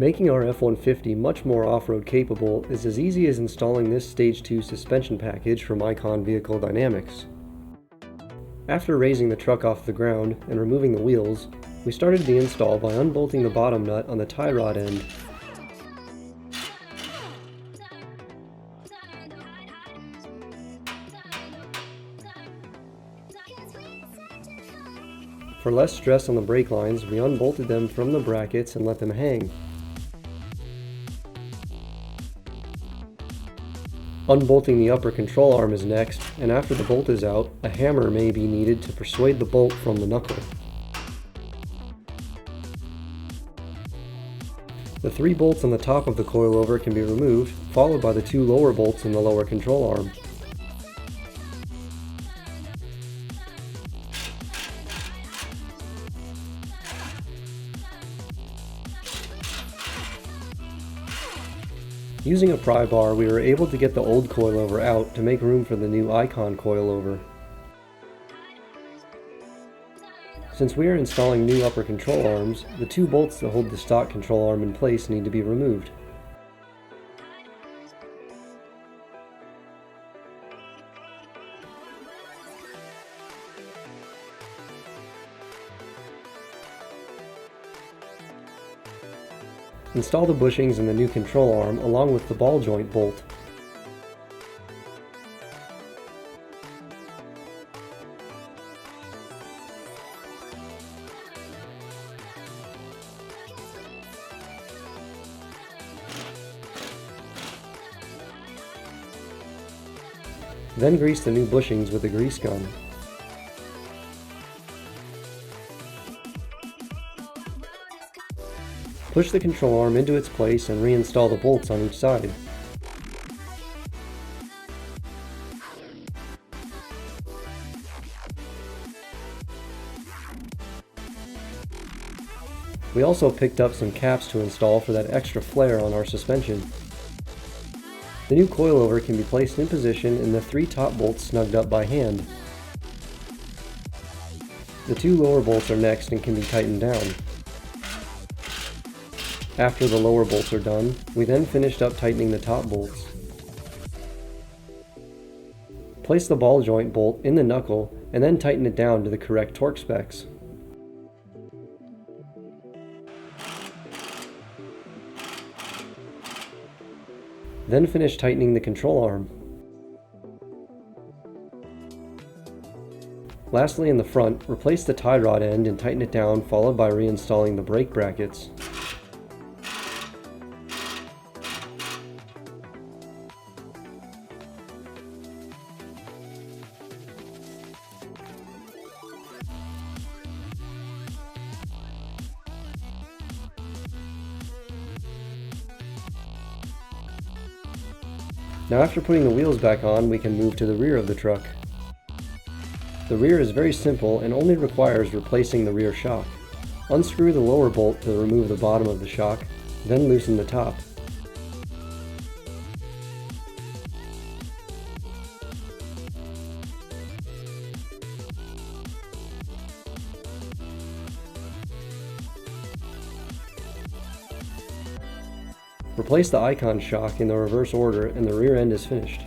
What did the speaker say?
Making our F-150 much more off-road capable is as easy as installing this Stage 2 suspension package from Icon Vehicle Dynamics. After raising the truck off the ground and removing the wheels, we started the install by unbolting the bottom nut on the tie rod end. For less stress on the brake lines, we unbolted them from the brackets and let them hang. Unbolting the upper control arm is next, and after the bolt is out, a hammer may be needed to persuade the bolt from the knuckle. The 3 bolts on the top of the coilover can be removed, followed by the 2 lower bolts in the lower control arm. Using a pry bar, we were able to get the old coilover out to make room for the new Icon coilover. Since we are installing new upper control arms, the 2 bolts that hold the stock control arm in place need to be removed. Install the bushings in the new control arm along with the ball joint bolt. Then grease the new bushings with a grease gun. Push the control arm into its place and reinstall the bolts on each side. We also picked up some caps to install for that extra flare on our suspension. The new coilover can be placed in position and the 3 top bolts snugged up by hand. The 2 lower bolts are next and can be tightened down. After the lower bolts are done, we then finished up tightening the top bolts. Place the ball joint bolt in the knuckle and then tighten it down to the correct torque specs. Then finish tightening the control arm. Lastly, in the front, replace the tie rod end and tighten it down, followed by reinstalling the brake brackets. Now after putting the wheels back on, we can move to the rear of the truck. The rear is very simple and only requires replacing the rear shock. Unscrew the lower bolt to remove the bottom of the shock, then loosen the top. Replace the Icon shock in the reverse order and the rear end is finished.